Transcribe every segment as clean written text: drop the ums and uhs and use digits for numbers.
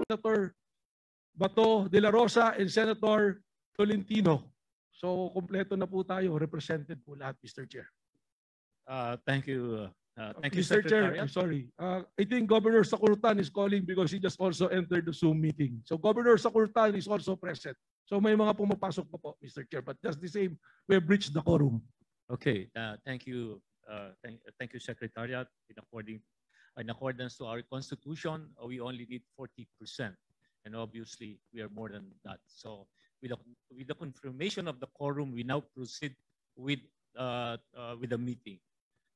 Senator Bato de la Rosa and Senator Tolentino. So, kompleto na po tayo. Represented po lahat, Mr. Chair. Thank you. Thank you, Mr. Chair, Secretariat. I'm sorry. I think Governor Sakurtan is calling because he just also entered the Zoom meeting. So, Governor Sakurtan is also present. So, may mga pumapasok pa po, Mr. Chair. But just the same, we have reached the quorum. Okay. Thank you. Thank you, Secretariat. In accordance to our Constitution, we only need 40%. And obviously, we are more than that. So, with the confirmation of the quorum, we now proceed with the meeting.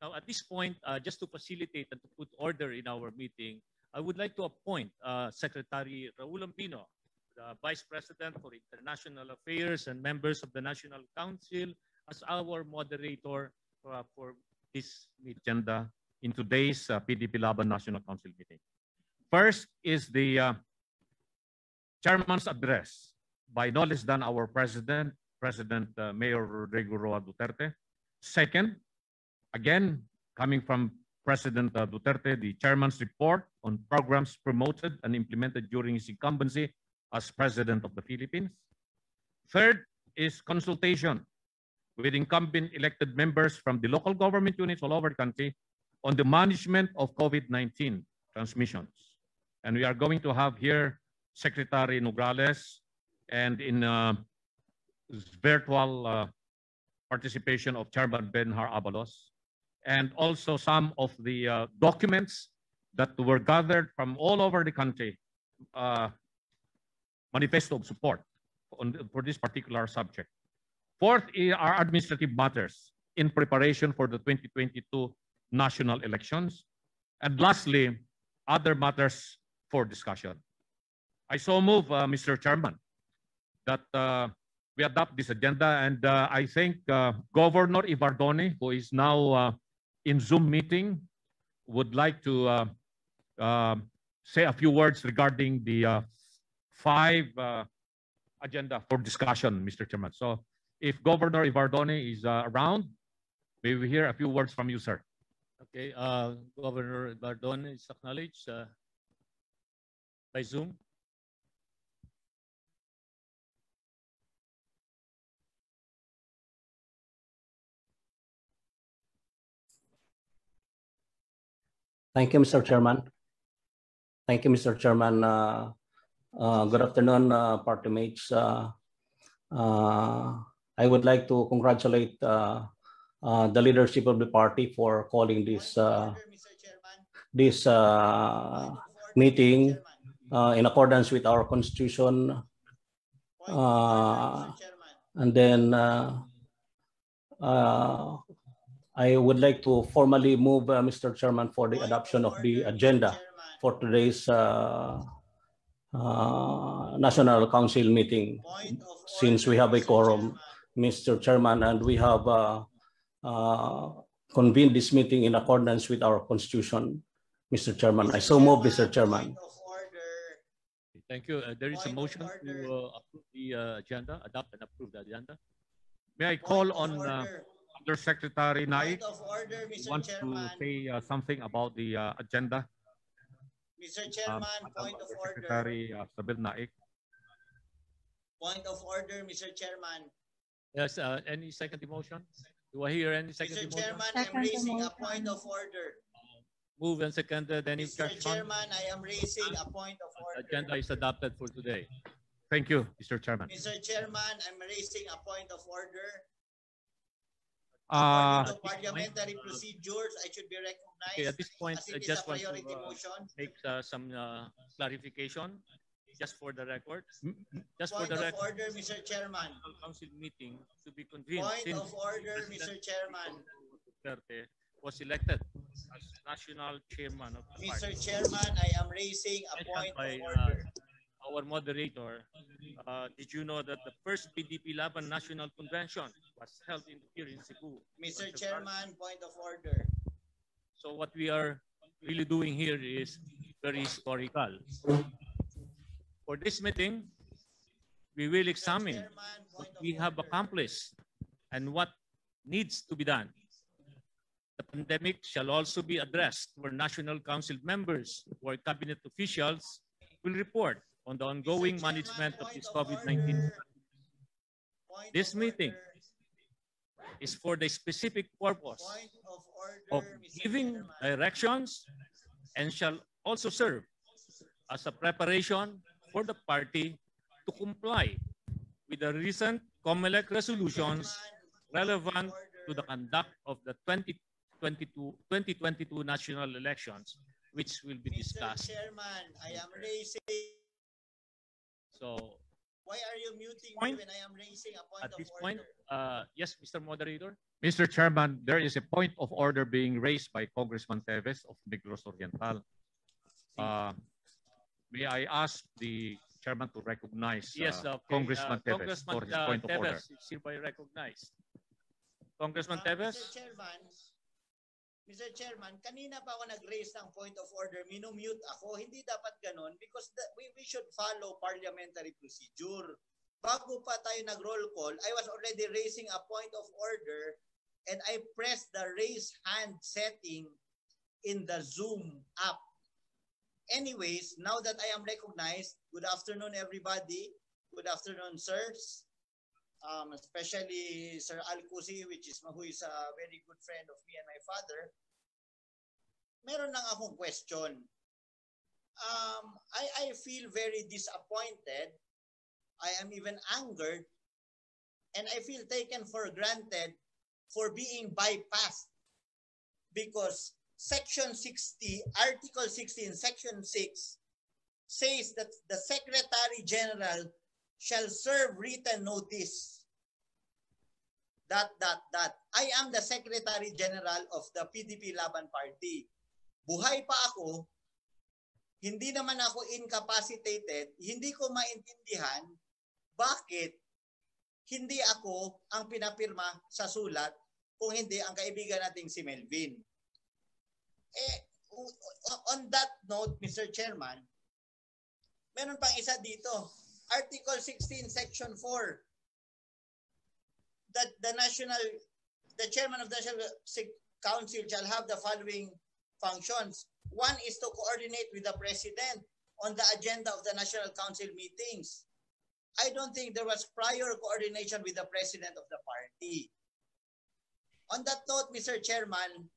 Now, at this point, just to facilitate and to put order in our meeting, I would like to appoint Secretary Raul Ambino, the Vice President for International Affairs and members of the National Council, as our moderator for this agenda in today's PDP Laban National Council meeting. First is the Chairman's address by no less than our President, Mayor Rodrigo Roa Duterte. Second, again, coming from President Duterte, the Chairman's report on programs promoted and implemented during his incumbency as President of the Philippines. Third is consultation with incumbent elected members from the local government units all over the country on the management of COVID-19 transmissions. And we are going to have here Secretary Nograles and in virtual participation of Chairman Benhar Abalos, and also some of the documents that were gathered from all over the country, manifesto of support for this particular subject. Fourth are administrative matters in preparation for the 2022 national elections. And lastly, other matters for discussion. I so move, Mr. Chairman, that we adopt this agenda, and I think Governor Ivardone, who is now in Zoom meeting, would like to say a few words regarding the 5 agenda for discussion, Mr. Chairman. So if Governor Ivardone is around, may we hear a few words from you, sir. Okay, Governor Ivardone is acknowledged by Zoom. Thank you, Mr. Chairman. Thank you, Mr. Chairman. Good afternoon, party mates. I would like to congratulate the leadership of the party for calling this meeting in accordance with our constitution. And then I would like to formally move, Mr. Chairman, for the adoption of the agenda for today's National Council meeting, since we have a quorum, Mr. Chairman, and we have convened this meeting in accordance with our constitution, Mr. Chairman. I so move, Mr. Chairman. Thank you. There is a motion to approve the agenda, adopt and approve the agenda. May I call on Undersecretary Naik, Mr. wants Chairman. to say something about the agenda. Mr. Chairman, point of order. Secretary Sabil Naik. Point of order, Mr. Chairman. Yes, any second motion? Do I hear any second Mr. motion? Chairman, I'm raising a point of order. Move and seconded. Any Mr. objection? Chairman, I am raising a point of order. Agenda is adopted for today. Thank you, Mr. Chairman. Mr. Chairman, I'm raising a point of order. Uh, According to parliamentary procedures, I should be recognized. Okay, at this point, as I it is just a want to priority motion. make some clarification, just for the record. Just for Point the of record, order, Mr. Chairman. the council meeting to be convened Point since of order, Mr. Chairman. Duterte was elected as national chairman of the Mr. party. Chairman, I am raising a point By of order. our moderator, did you know that the first PDP Laban National Convention was held here in Cebu? Mr. Chairman, point of order. So what we are really doing here is very historical. For this meeting, we will examine what we have accomplished and what needs to be done. The pandemic shall also be addressed for National Council members or cabinet officials will report on the ongoing Mr. Chairman, management of point this of COVID-19. order. Point This of meeting order. is for the specific purpose Point of of order, Mr. giving Chairman. directions and shall also serve as a preparation for the party to comply with the recent COMELEC resolutions relevant to the conduct of the 2022 national elections, which will be Mr. discussed. Chairman, I am raising. So Why are you muting me Point. when I am raising a point at of this order? point, yes, Mr. Moderator. Mr. Chairman, there is a point of order being raised by Congressman Teves of Negros Oriental. May I ask the chairman to recognize Yes, okay. Congressman Teves Congressman for his point of order? Teves is hereby recognized. Congressman Mr. Teves? Chairman, kanina pa ako nag-raise ng point of order, minumute ako. Hindi dapat ganun because we should follow parliamentary procedure. Bago pa tayo nag-roll call, I was already raising a point of order and I pressed the raise hand setting in the Zoom app. Anyways, now that I am recognized, good afternoon everybody. Good afternoon, sirs. Especially Sir Alcusi, who is a very good friend of me and my father. Meron lang akong question. I feel very disappointed. I am even angered. And I feel taken for granted for being bypassed. Because Section 60, Article 16, Section 6 says that the Secretary General shall serve written notice. ... I am the Secretary General of the PDP Laban Party. Buhay pa ako, hindi naman ako incapacitated, hindi ko maintindihan bakit hindi ako ang pinapirma sa sulat kung hindi ang kaibigan nating si Melvin. On that note, Mr. Chairman, meron pang isa dito. Article 16, Section 4. That the chairman of the National Council shall have the following functions. One is to coordinate with the president on the agenda of the National Council meetings. I don't think there was prior coordination with the president of the party. On that note, Mr. Chairman,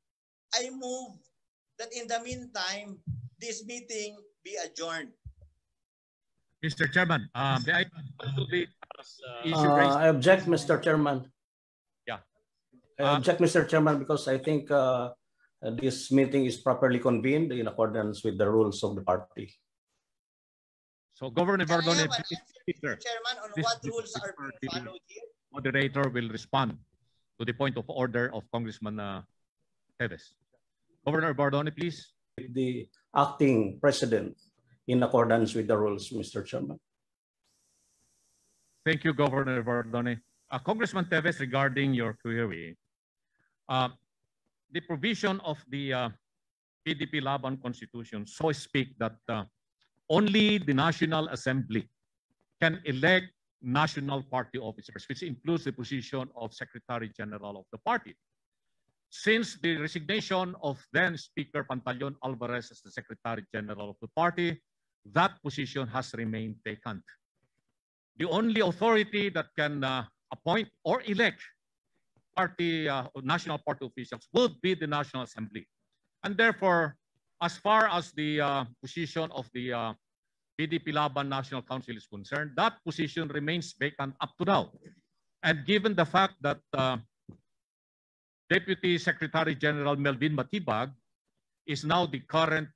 I move that in the meantime, this meeting be adjourned. Mr. Chairman, may I to the issue raised? I object, Mr. Chairman. Yeah. I object, Mr. Chairman, because I think this meeting is properly convened in accordance with the rules of the party. So, Governor Can I Bardone, have an answer, Mr. Chairman, on what rules are being followed here? moderator will respond to the point of order of Congressman Teves. Governor Bardone, please. The acting president in accordance with the rules, Mr. Chairman. Thank you, Governor Bardone. Congressman Teves, regarding your query, the provision of the PDP Laban Constitution so speak that only the National Assembly can elect national party officers, which includes the position of Secretary General of the party. Since the resignation of then Speaker Pantaleon Alvarez as the Secretary General of the party, that position has remained vacant. The only authority that can appoint or elect national party officials would be the National Assembly. And therefore, as far as the position of the PDP Laban National Council is concerned, that position remains vacant up to now. And given the fact that Deputy Secretary General Melvin Matibag is now the current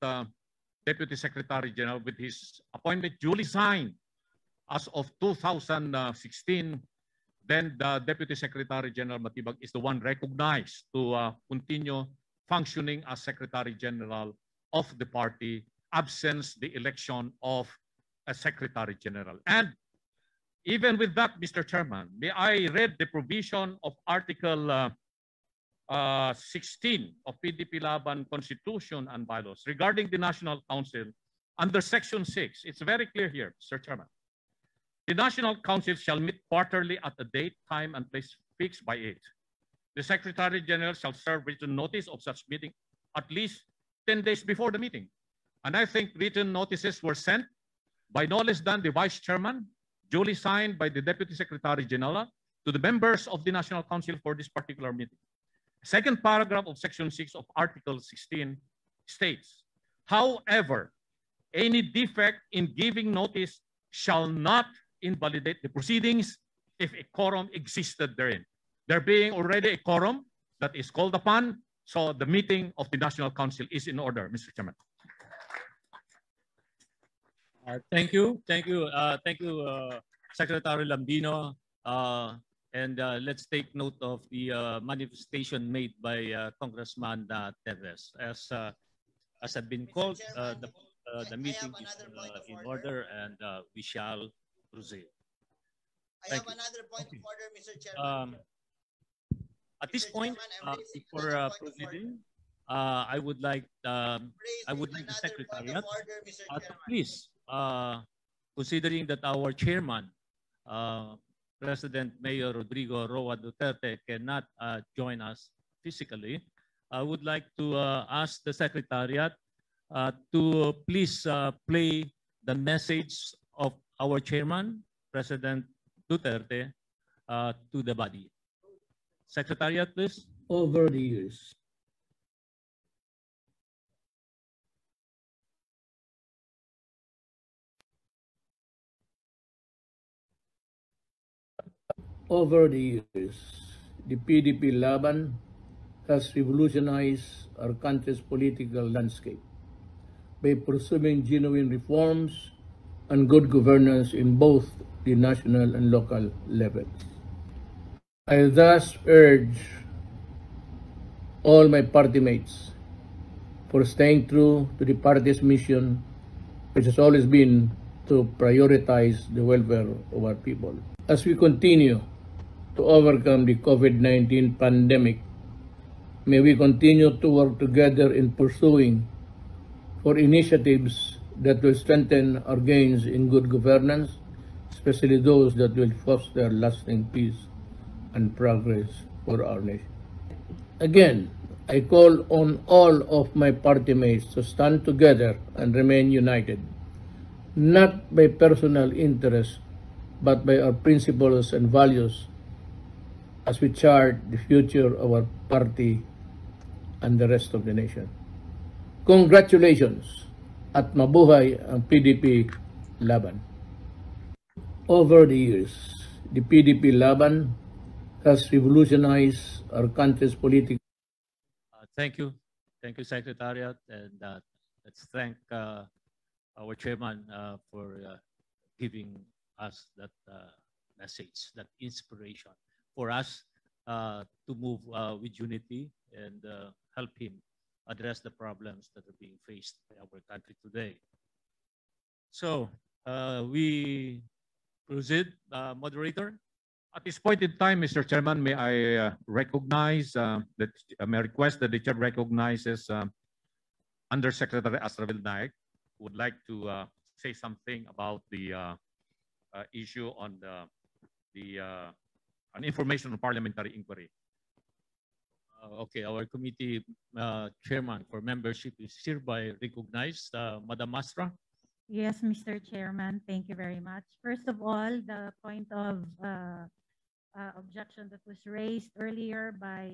Deputy Secretary General with his appointment duly signed as of 2016, then the Deputy Secretary General Matibag is the one recognized to continue functioning as Secretary General of the party, absence the election of a Secretary General. And even with that, Mr. Chairman, may I read the provision of Article 16 of PDP Laban Constitution and Bylaws regarding the National Council under Section 6. It's very clear here, Mr. Chairman. The National Council shall meet quarterly at a date, time, and place fixed by it. The Secretary General shall serve written notice of such meeting at least 10 days before the meeting. And I think written notices were sent by no less than the Vice Chairman, duly signed by the Deputy Secretary General to the members of the National Council for this particular meeting. Second paragraph of Section 6 of Article 16 states, however, any defect in giving notice shall not invalidate the proceedings if a quorum existed therein. There being already a quorum that is called upon, so the meeting of the National Council is in order, Mr. Chairman. Thank you, Secretary Lambino. Let's take note of the manifestation made by Congressman TEVES. As had been called, the meeting is in order, and we shall proceed. I have another point of order, Mr. Chairman. At this point, before proceeding, I would like the Secretariat to please, considering that our chairman, President Mayor Rodrigo Roa Duterte, cannot join us physically, I would like to ask the Secretariat to please play the message of our chairman, President Duterte, to the body. Secretariat, please. Over the years, the PDP Laban has revolutionized our country's political landscape by pursuing genuine reforms and good governance in both the national and local levels. I thus urge all my party mates for staying true to the party's mission, which has always been to prioritize the welfare of our people. As we continue to overcome the COVID-19 pandemic, may we continue to work together in pursuing for initiatives that will strengthen our gains in good governance, especially those that will foster lasting peace and progress for our nation. Again, I call on all of my party mates to stand together and remain united, not by personal interest, but by our principles and values as we chart the future of our party and the rest of the nation. Congratulations at mabuhay ang PDP Laban. Over the years, the PDP Laban has revolutionized our country's political. Thank you, Secretariat, and let's thank our chairman for giving us that message, that inspiration for us to move with unity and help him address the problems that are being faced by our country today. So we proceed, moderator. At this point in time, Mr. Chairman, may I recognize may I request that the chair recognizes Undersecretary Asravel Naik, who would like to say something about the issue on an information on parliamentary inquiry. Okay, our committee chairman for membership is hereby recognized. Madam Mastra. Yes, Mr. Chairman, thank you very much. First of all, the point of objection that was raised earlier by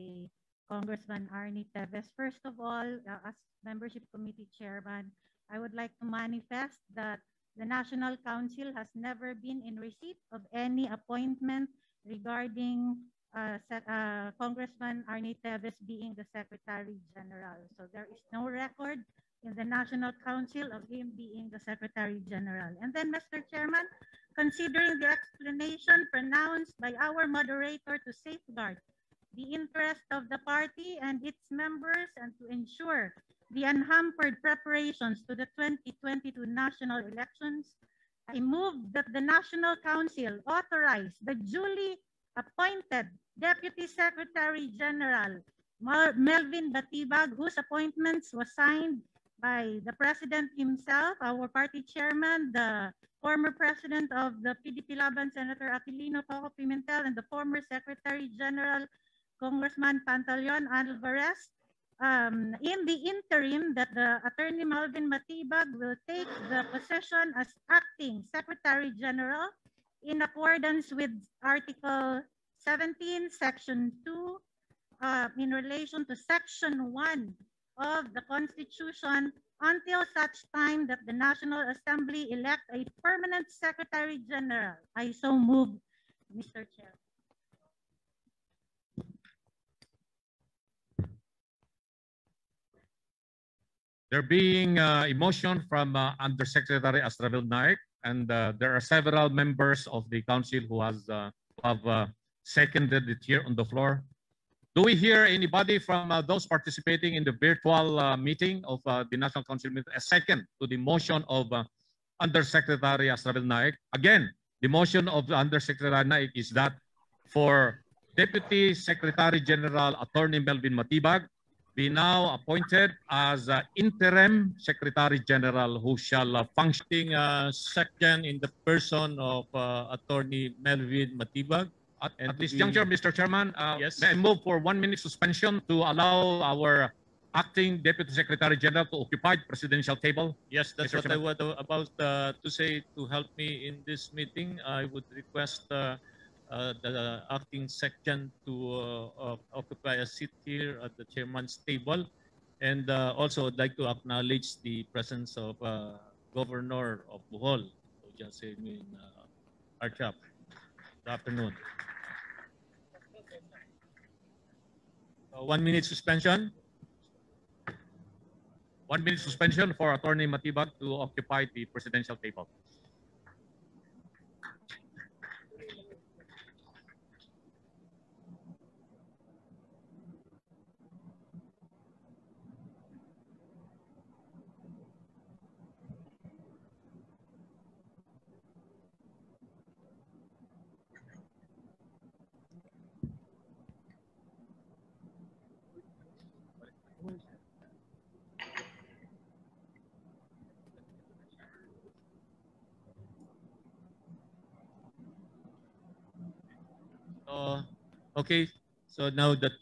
Congressman Arnie Teves. First of all, as membership committee chairman, I would like to manifest that the National Council has never been in receipt of any appointment regarding Congressman Arnie Teves being the Secretary General. So there is no record in the National Council of him being the Secretary General. And then, Mr. Chairman, considering the explanation pronounced by our moderator to safeguard the interest of the party and its members and to ensure the unhampered preparations to the 2022 national elections, I move that the National Council authorize the duly appointed Deputy Secretary General Melvin Batibag, whose appointments was signed by the President himself, our party chairman, the former President of the PDP Laban, Senator Aquilino Coco Pimentel, and the former Secretary General, Congressman Pantaleon Alvarez, in the interim that the Attorney Melvin Matibag will take the position as acting Secretary General in accordance with Article 17, Section 2, in relation to Section 1 of the Constitution until such time that the National Assembly elect a permanent Secretary General. I so move, Mr. Chair. There being emotion from Undersecretary Astravel Naik, and there are several members of the council who have seconded it here on the floor. Do we hear anybody from those participating in the virtual meeting of the National Council meeting a second to the motion of Undersecretary Astravel Naik? Again, the motion of Undersecretary Naik is that for Deputy Secretary General Attorney Melvin Matibag be now appointed as interim Secretary General who shall function second in the person of Attorney Melvin Matibag. At this juncture, Mr. Chairman, Yes. may I move for 1 minute suspension to allow our acting Deputy Secretary General to occupy the presidential table? Yes, that's Mr. what I was about to say. To help me in this meeting, I would request the acting section to occupy a seat here at the chairman's table. And also, I'd like to acknowledge the presence of Governor of Bohol, Jocelyn Archap. Good afternoon. 1 minute suspension. 1 minute suspension for Attorney Matibag to occupy the presidential table. Okay, so now that